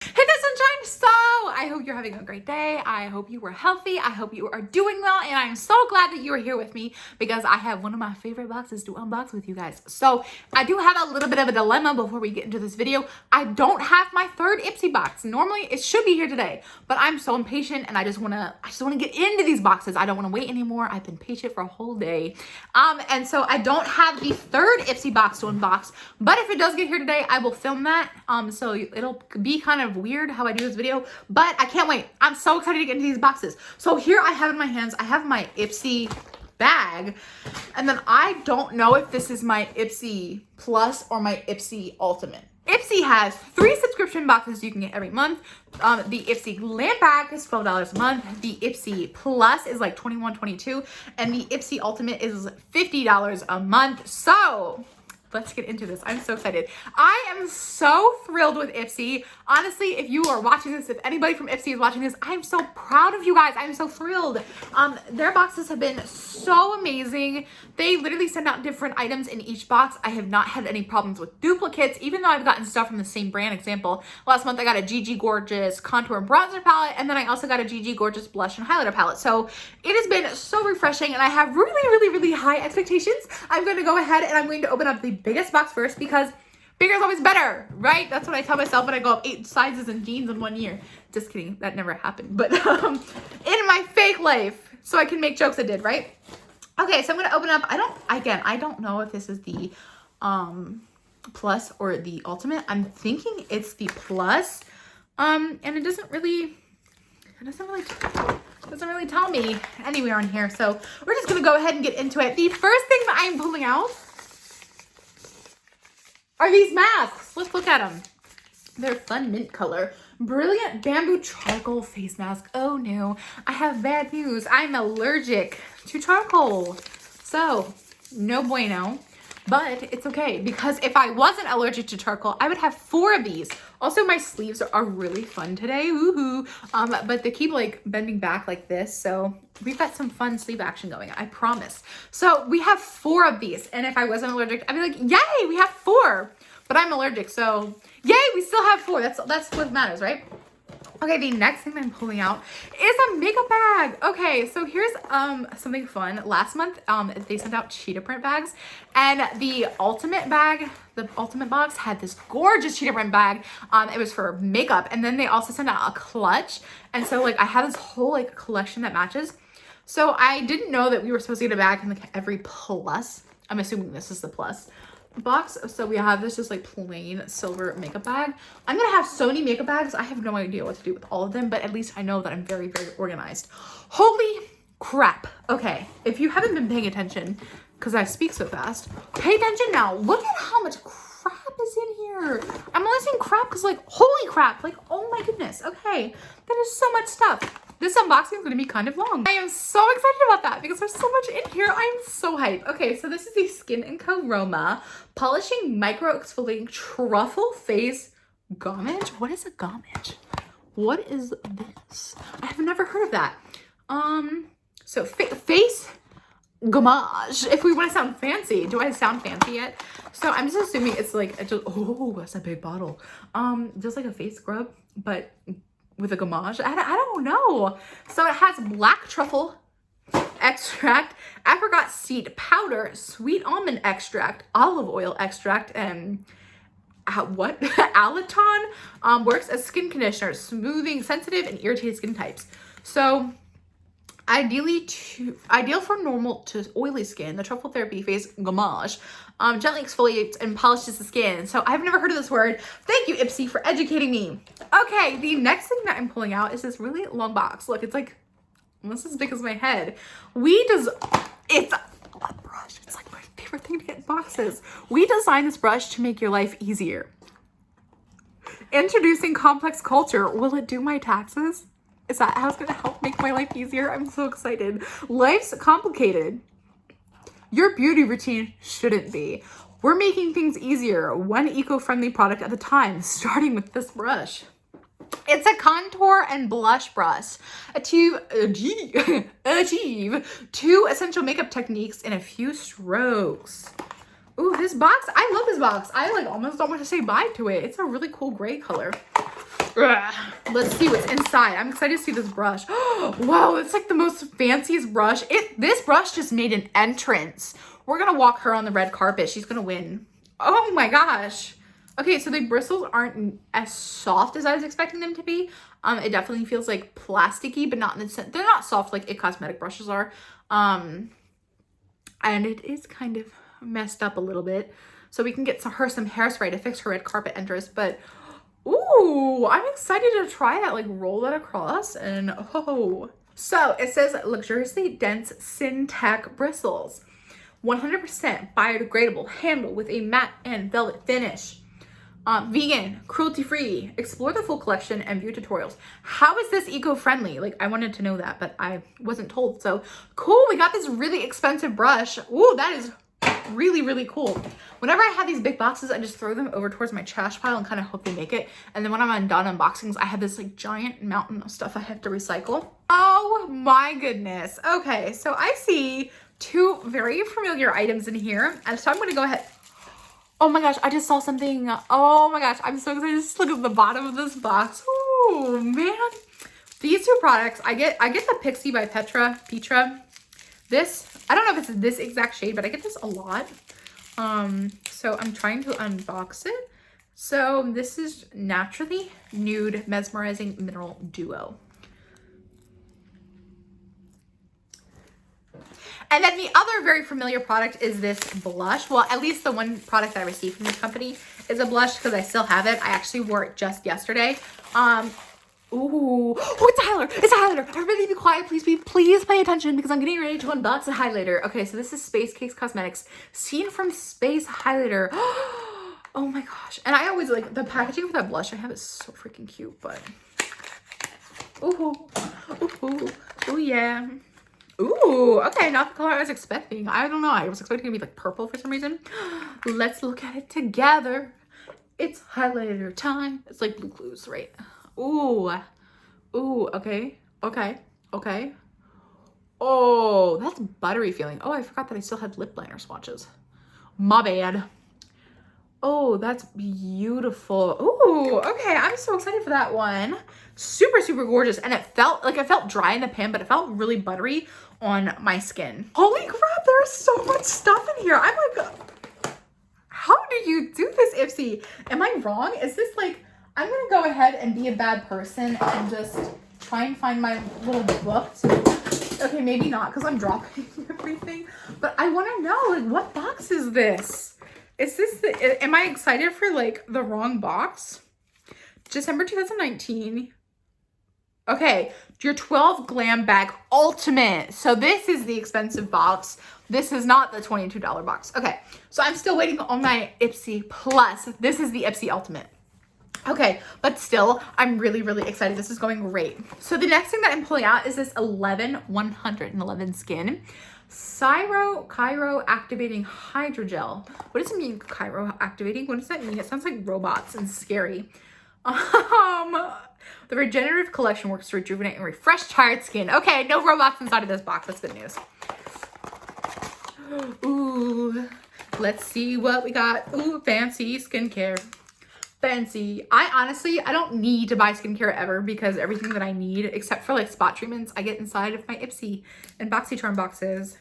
Hey there, sunshine! So, I hope you're having a great day. I hope you were healthy. I hope you are doing well. And I'm so glad that you are here with me because I have one of my favorite boxes to unbox with you guys. So, I do have a little bit of a dilemma before we get into this video. I don't have my third IPSY box. Normally, it should be here today, but I'm so impatient and I just want to get into these boxes. I don't want to wait anymore. I've been patient for a whole day. And so I don't have the third IPSY box to unbox, but if it does get here today, I will film that. So it'll be kind of weird how I do this video, but I can't wait. I'm so excited to get into these boxes. So here I have in my hands, I have my IPSY bag, and then I don't know if this is my IPSY Plus or my IPSY Ultimate. IPSY has 3 subscription boxes you can get every month. The IPSY GLAM bag is $12 a month. The IPSY Plus is like $21, $22, and the IPSY Ultimate is $50 a month. So let's get into this. I'm so excited. I am so thrilled with IPSY. Honestly, if you are watching this, if anybody from IPSY is watching this, I'm so proud of you guys. I'm so thrilled. Their boxes have been so amazing. They literally send out different items in each box. I have not had any problems with duplicates, even though I've gotten stuff from the same brand. Example, last month I got a GG Gorgeous contour and bronzer palette, and then I also got a GG Gorgeous blush and highlighter palette. So it has been so refreshing, and I have really high expectations. I'm going to go ahead and I'm going to open up the biggest box first because bigger is always better, right? That's what I tell myself when I go up 8 sizes in jeans in 1 year. Just kidding, that never happened. But in my fake life, so I can make jokes I did, right? Okay, so I'm gonna open up. I don't know if this is the Plus or the Ultimate. I'm thinking it's the Plus. And it doesn't really tell me anywhere on here. So we're just gonna go ahead and get into it. The first thing that I'm pulling out are these masks. Let's look at them. They're fun mint color. Brilliant bamboo charcoal face mask. Oh no, I have bad news. I'm allergic to charcoal. So, no bueno. But it's okay, because if I wasn't allergic to charcoal, I would have 4 of these. Also, my sleeves are really fun today. Woohoo. But they keep like bending back like this. So we've got some fun sleeve action going, I promise. So we have 4 of these. And if I wasn't allergic, I'd be like, yay, we have 4. But I'm allergic, so yay, we still have 4. That's what matters, right? Okay, the next thing I'm pulling out is a makeup bag. Okay, so here's something fun. Last month, they sent out cheetah print bags, and the ultimate bag, the ultimate box, had this gorgeous cheetah print bag. It was for makeup, and then they also sent out a clutch, and so like I have this whole like collection that matches. So I didn't know that we were supposed to get a bag in like every Plus. I'm assuming this is the Plus box. So we have this just like plain silver makeup bag. I'm gonna have so many makeup bags. I have no idea what to do with all of them, but at least I know that I'm very organized. Holy crap. Okay, if you haven't been paying attention, because I speak so fast, pay attention now. Look at how much crap is in here. I'm only saying crap because like, holy crap, like, oh my goodness. Okay, that is so much stuff. This unboxing is going to be kind of long. I am so excited about that because there's so much in here. I'm so hyped. Okay, so this is the Skin & Co. Roma Polishing Micro Exfoliating Truffle Face Gommage. What is a gommage? What is this? I have never heard of that. So face gommage. If we want to sound fancy. Do I sound fancy yet? So I'm just assuming it's like, oh, that's a big bottle. Just like a face scrub, but with a gommage. I don't know. So it has black truffle extract, apricot seed powder, sweet almond extract, olive oil extract, and what? Alaton works as skin conditioner, smoothing sensitive and irritated skin types. So ideal for normal to oily skin, the truffle therapy face gommage gently exfoliates and polishes the skin. So I've never heard of this word. Thank you, IPSY, for educating me. Okay, the next thing that I'm pulling out is this really long box. Look, it's like almost as big as my head. It's a brush. It's like my favorite thing to get in boxes. We designed this brush to make your life easier. Introducing complex culture. Will it do my taxes? Is that how it's going to help make my life easier? I'm so excited. Life's complicated. Your beauty routine shouldn't be. We're making things easier, one eco-friendly product at a time, starting with this brush. It's a contour and blush brush. Achieve 2 essential makeup techniques in a few strokes. Ooh, this box, I love this box. I like almost don't want to say bye to it. It's a really cool gray color. Ugh. Let's see what's inside. I'm excited to see this brush. Wow, it's like the most fanciest brush. This brush just made an entrance. We're gonna walk her on the red carpet. She's gonna win. Oh my gosh. Okay, so the bristles aren't as soft as I was expecting them to be. It definitely feels like plasticky, but not in the sense, they're not soft like cosmetic brushes are. And it is kind of messed up a little bit. So we can get her some hairspray to fix her red carpet entrance, but ooh, I'm excited to try that, like roll that across and oh. So it says luxuriously dense Syntech bristles. 100% biodegradable handle with a matte and velvet finish. Vegan, cruelty-free. Explore the full collection and view tutorials. How is this eco-friendly? Like, I wanted to know that, but I wasn't told. So cool, we got this really expensive brush. Ooh, that is really, really cool. Whenever I have these big boxes, I just throw them over towards my trash pile and kind of hope they make it. And then when I'm done unboxings, I have this like giant mountain of stuff I have to recycle. Oh my goodness. Okay, so I see two very familiar items in here. And so I'm gonna go ahead. Oh my gosh, I just saw something. Oh my gosh, I'm so excited. Just look at the bottom of this box. Oh man. These two products, I get the Pixie by Petra. This, I don't know if it's this exact shade, but I get this a lot. So I'm trying to unbox it. So this is Naturally Nude Mesmerizing Mineral Duo. And then the other very familiar product is this blush. Well, at least the one product I received from this company is a blush because I still have it. I actually wore it just yesterday. Ooh, oh, it's a highlighter. It's a highlighter. Everybody be quiet, please pay attention because I'm getting ready to unbox a highlighter. Okay, so this is Space Cakes Cosmetics Scene from Space highlighter. Oh my gosh. And I always like the packaging for that blush I have is so freaking cute, but ooh, ooh, ooh, yeah. Ooh, okay, not the color I was expecting. I don't know. I was expecting it to be like purple for some reason. Let's look at it together. It's highlighter time. It's like Blue Clues, right? Ooh. Ooh, okay. Okay. Okay. Oh, that's buttery feeling. Oh, I forgot that I still had lip liner swatches. My bad. Oh, that's beautiful. Ooh, okay. I'm so excited for that one. Super, super gorgeous. And it felt dry in the pan, but it felt really buttery on my skin. Holy crap, there's so much stuff in here. I'm like, how do you do this, IPSY? Am I wrong? Is this like, I'm gonna go ahead and be a bad person and just try and find my little book. Okay, maybe not because I'm dropping everything, but I wanna know, like, what box is this? Is this am I excited for like the wrong box? December 2019. Okay, your 12 Glam Bag Ultimate. So this is the expensive box. This is not the $22 box. Okay, so I'm still waiting on my IPSY Plus. This is the IPSY Ultimate. Okay, but still, I'm really, really excited. This is going great. So the next thing that I'm pulling out is this 111 Skin Cryo Activating Hydrogel. What does it mean, Cryo Activating? What does that mean? It sounds like robots and scary. The regenerative collection works to rejuvenate and refresh tired skin. Okay, no robots inside of this box. That's good news. Ooh, let's see what we got. Ooh, fancy skincare. Fancy. I don't need to buy skincare ever because everything that I need, except for like spot treatments, I get inside of my IPSY and Boxycharm boxes.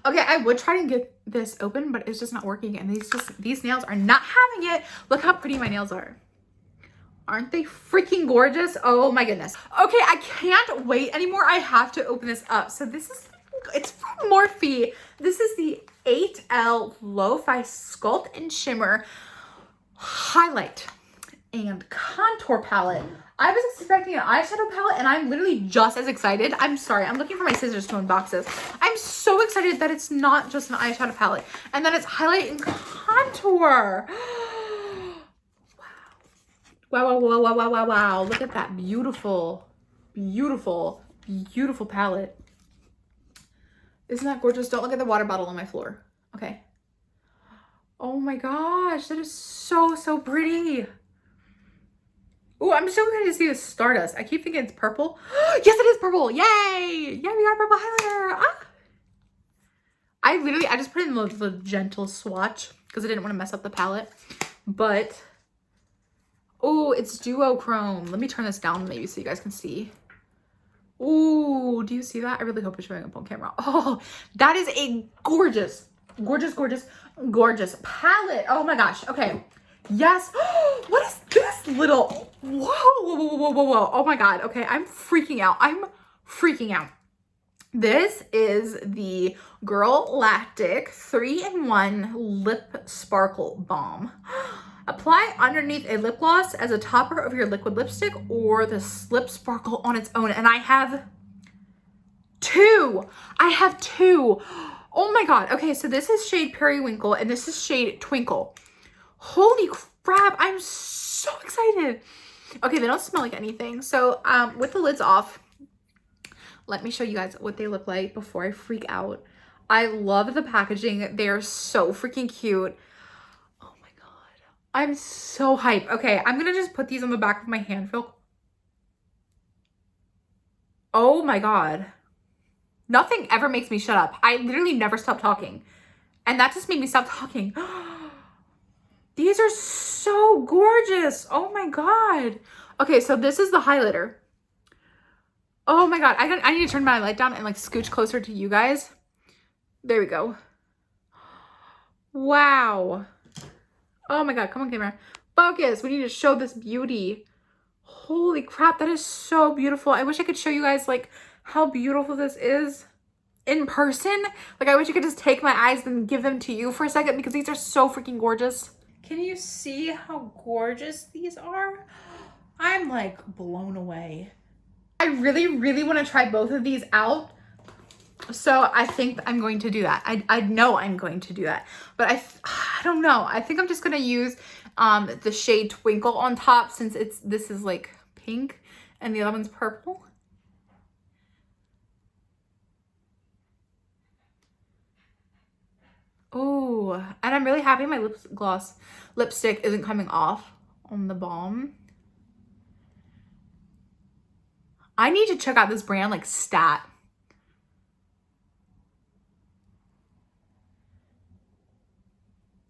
Okay, I would try and get this open, but it's just not working. And these nails are not having it. Look how pretty my nails are. Aren't they freaking gorgeous? Oh my goodness. Okay, I can't wait anymore. I have to open this up. So it's from Morphe. This is the 8L Lo-Fi Sculpt and Shimmer Highlight and Contour Palette. I was expecting an eyeshadow palette and I'm literally just as excited. I'm sorry, I'm looking for my scissors to unbox this. I'm so excited that it's not just an eyeshadow palette and that it's highlight and contour. Wow, wow, wow, wow, wow, wow, wow. Look at that beautiful, beautiful, beautiful palette. Isn't that gorgeous? Don't look at the water bottle on my floor. Okay. Oh my gosh, that is so, so pretty. Oh, I'm so excited to see this Stardust. I keep thinking it's purple. Yes, it is purple. Yay. Yeah, we got purple highlighter. Ah. I just put in the gentle swatch because I didn't want to mess up the palette. But, Oh, it's duochrome. Let me turn this down maybe so you guys can see. Oh, do you see that? I really hope it's showing up on camera. Oh, that is a gorgeous, gorgeous, gorgeous, gorgeous palette. Oh my gosh. Okay. Yes. What is this little? Whoa, whoa, whoa, whoa, whoa, whoa. Oh my God. Okay. I'm freaking out. I'm freaking out. This is the Girl Lactic 3-in-1 Lip Sparkle Balm. Apply underneath a lip gloss as a topper of your liquid lipstick or the lip sparkle on its own. And I have two. I have two. Oh my God. Okay, so this is shade Periwinkle and this is shade Twinkle. Holy crap. I'm so excited. Okay, they don't smell like anything. So with the lids off, let me show you guys what they look like before I freak out. I love the packaging. They are so freaking cute. Oh my God. I'm so hyped. Okay, I'm gonna just put these on the back of my hand. Oh my God. Nothing ever makes me shut up. I literally never stop talking. And that just made me stop talking. These are so gorgeous. Oh my God. Okay, so this is the highlighter. Oh my God, I need to turn my light down and like scooch closer to you guys. There we go. Wow. Oh my God, come on camera. Focus, we need to show this beauty. Holy crap, that is so beautiful. I wish I could show you guys like how beautiful this is in person. Like I wish I could just take my eyes and give them to you for a second because these are so freaking gorgeous. Can you see how gorgeous these are? I'm like blown away. I really, really want to try both of these out. So I think I'm going to do that. I know I'm going to do that. But I don't know. I think I'm just going to use the shade Twinkle on top since this is like pink and the other one's purple. Oh, and I'm really happy my lipstick isn't coming off on the balm. I need to check out this brand like Stat.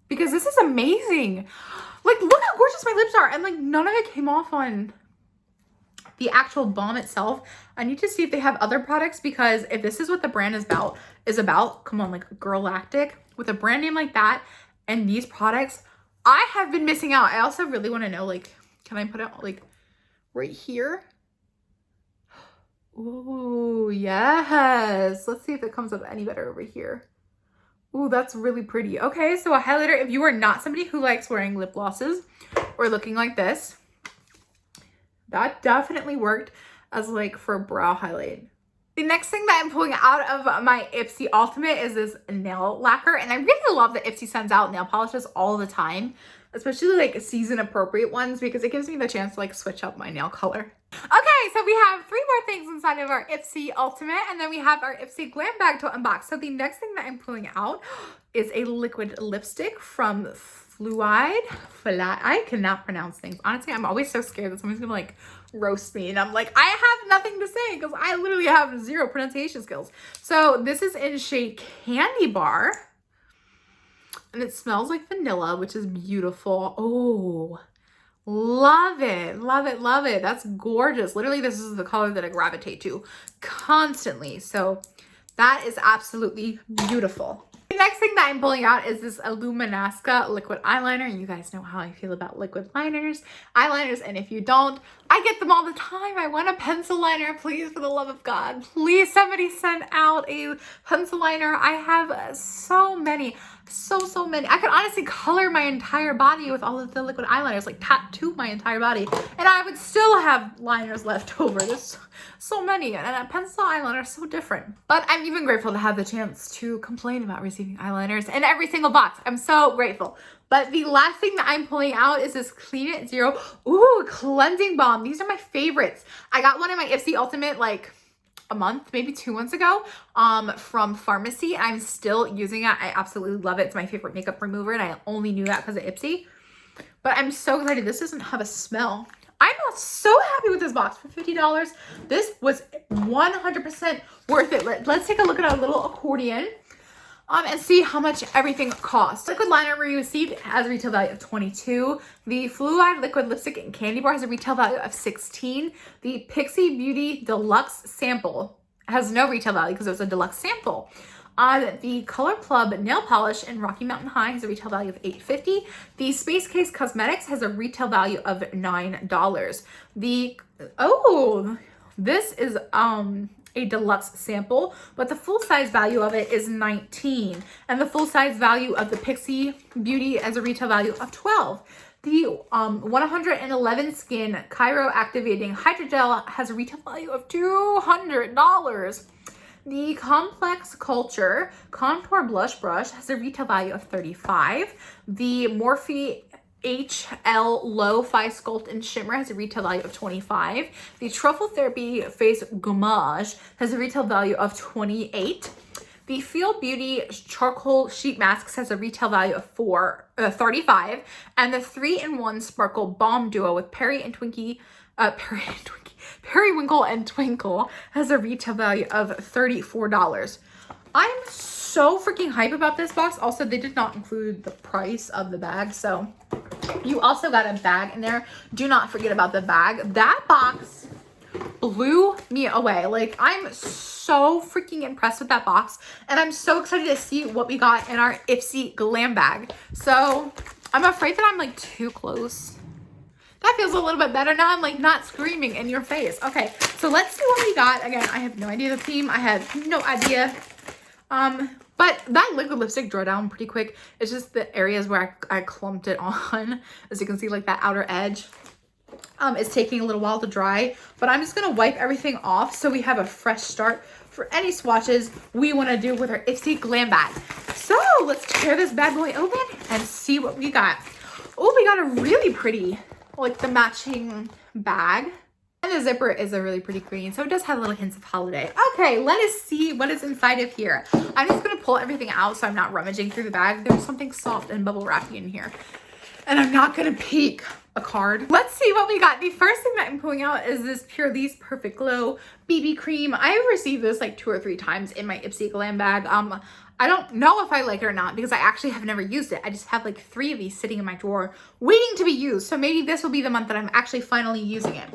Because this is amazing. Like, look how gorgeous my lips are. And like none of it came off on the actual balm itself. I need to see if they have other products because if this is what the brand is about, come on, like Girl Lactic with a brand name like that and these products, I have been missing out. I also really want to know, like, can I put it like right here? Ooh, yes. Let's see if it comes up any better over here. Ooh, that's really pretty. Okay, so a highlighter, if you are not somebody who likes wearing lip glosses or looking like this, that definitely worked as like for brow highlight. The next thing that I'm pulling out of my IPSY Ultimate is this nail lacquer. And I really love that IPSY sends out nail polishes all the time, especially like season appropriate ones because it gives me the chance to like switch up my nail color. Okay, so we have 3 more things inside of our IPSY Ultimate and then we have our IPSY Glam bag to unbox. So the next thing that I'm pulling out is a liquid lipstick from Fluide. I cannot pronounce things. Honestly, I'm always so scared that someone's gonna like roast me and I'm like, I have nothing to say because I literally have 0 pronunciation skills. So this is in shade Candy Bar and it smells like vanilla, which is beautiful. Oh, love it, love it, love it. That's gorgeous. Literally, this is the color that I gravitate to constantly. So that is absolutely beautiful. The next thing that I'm pulling out is this Illuminasca liquid eyeliner. You guys know how I feel about liquid eyeliners, and if you don't, I get them all the time. I want a pencil liner, please, for the love of God. Please, somebody send out a pencil liner. I have so many. So many. I could honestly color my entire body with all of the liquid eyeliners, like tattoo my entire body, and I would still have liners left over. There's so many, and a pencil eyeliner is so different. But I'm even grateful to have the chance to complain about receiving eyeliners in every single box. I'm so grateful. But the last thing that I'm pulling out is this Clean It Zero cleansing balm. These are my favorites. I got one in my IPSY Ultimate like a month, maybe 2 months ago, from Pharmacy. I'm still using it. I absolutely love it. It's my favorite makeup remover, and I only knew that because of IPSY. But I'm so excited. This doesn't have a smell. I'm so happy with this box for $50. This was 100% worth it. Let's take a look at our little accordion. and see how much everything costs. Liquid liner we received has a retail value of $22. The Fluoride liquid lipstick and candy bar has a retail value of $16. The Pixie Beauty Deluxe sample has no retail value because it was a deluxe sample. The Color Club nail polish in Rocky Mountain High has a retail value of $8.50. The Space Case Cosmetics has a retail value of $9. This is a deluxe sample, but the full size value of it is $19, and the full size value of the Pixie Beauty has a retail value of $12. The 111 Skin Cairo Activating Hydrogel has a retail value of $200. The Complex Culture Contour Blush Brush has a retail value of $35. The Morphe HL Lo-Fi Sculpt and Shimmer has a retail value of $25. The Truffle Therapy Face Gommage has a retail value of $28. The Feel Beauty Charcoal Sheet Masks has a retail value of $35. And the 3-in-1 Sparkle Balm Duo with Periwinkle and Twinkle has a retail value of $34. I'm so freaking hype about this box. Also, they did not include the price of the bag, so you also got a bag in there. Do not forget about the bag. That box blew me away. Like, I'm so freaking impressed with that box, and I'm so excited to see what we got in our IPSY Glam bag. So I'm afraid that I'm like too close. That feels a little bit better now. I'm like not screaming in your face. Okay, so let's see what we got. Again, I have no idea the theme. I have no idea. But that liquid lipstick dry down pretty quick. It's just the areas where I clumped it on. As you can see, like that outer edge is taking a little while to dry. But I'm just going to wipe everything off so we have a fresh start for any swatches we want to do with our IPSY Glam bag. So let's tear this bad boy open and see what we got. Oh, we got a really pretty, like the matching bag. And the zipper is a really pretty green, so it does have little hints of holiday. Okay, let us see what is inside of here. I'm just gonna pull everything out so I'm not rummaging through the bag. There's something soft and bubble wrappy in here. And I'm not gonna peek a card. Let's see what we got. The first thing that I'm pulling out is this Purely's Perfect Glow BB cream. I've received this like 2 or 3 times in my IPSY Glam bag. I don't know if I like it or not because I actually have never used it. I just have like 3 of these sitting in my drawer waiting to be used. So maybe this will be the month that I'm actually finally using it.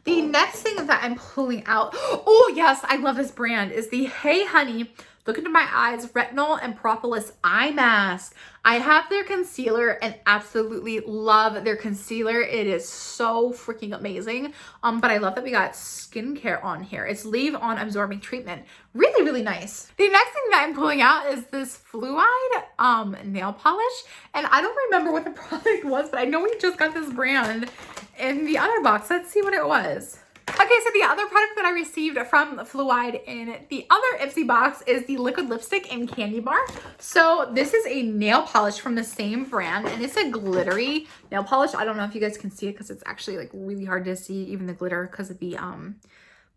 The next thing that I'm pulling out, oh yes, I love this brand, is the Hey Honey Look Into My Eyes Retinol and Propolis Eye Mask. I have their concealer and absolutely love their concealer. It is so freaking amazing. But I love that we got skincare on here. It's leave-on absorbing treatment. Really, really nice. The next thing that I'm pulling out is this Fluoride nail polish. And I don't remember what the product was, but I know we just got this brand in the other box. Let's see what it was. Okay, so the other product that I received from Fluoride in the other IPSY box is the liquid lipstick and candy bar. So this is a nail polish from the same brand, and it's a glittery nail polish. I don't know if you guys can see it because it's actually like really hard to see even the glitter because of the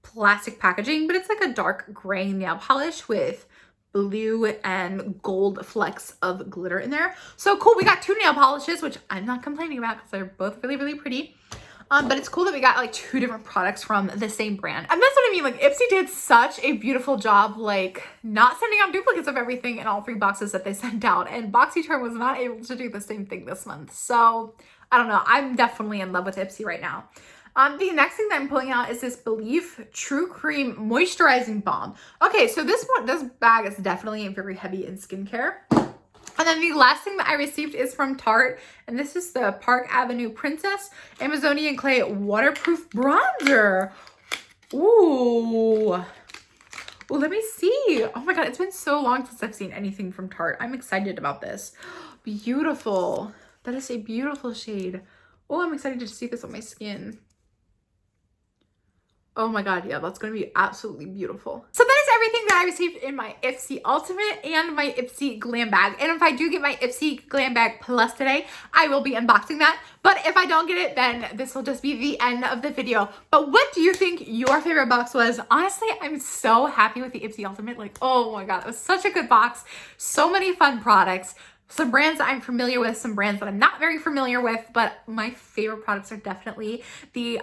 plastic packaging, but it's like a dark gray nail polish with blue and gold flecks of glitter in there. So cool, we got 2 nail polishes, which I'm not complaining about because they're both really, really pretty. But it's cool that we got like 2 different products from the same brand. And that's what I mean, like IPSY did such a beautiful job, like not sending out duplicates of everything in all 3 boxes that they sent out. And Boxycharm was not able to do the same thing this month. So I don't know, I'm definitely in love with IPSY right now. The next thing that I'm pulling out is this Belief True Cream Moisturizing Balm. Okay, so this bag is definitely very heavy in skincare. And then the last thing that I received is from Tarte, and this is the Park Avenue Princess Amazonian Clay Waterproof Bronzer. Ooh. Ooh, let me see. Oh my god, it's been so long since I've seen anything from Tarte. I'm excited about this. Beautiful. That is a beautiful shade. Oh, I'm excited to see this on my skin. Oh my god, yeah, that's gonna be absolutely beautiful. So that is everything that I received in my IPSY Ultimate and my IPSY Glam bag. And if I do get my IPSY Glam bag Plus today, I will be unboxing that. But if I don't get it, then this will just be the end of the video. But what do you think your favorite box was? Honestly, I'm so happy with the IPSY Ultimate. Like, oh my god, it was such a good box. So many fun products. Some brands that I'm familiar with, some brands that I'm not very familiar with, but my favorite products are definitely the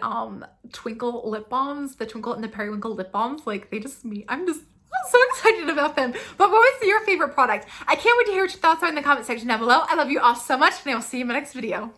Twinkle lip balms, the Twinkle and the Periwinkle lip balms. Like, they just, I'm just I'm so excited about them. But what was your favorite product? I can't wait to hear what your thoughts are in the comment section down below. I love you all so much, and I will see you in my next video.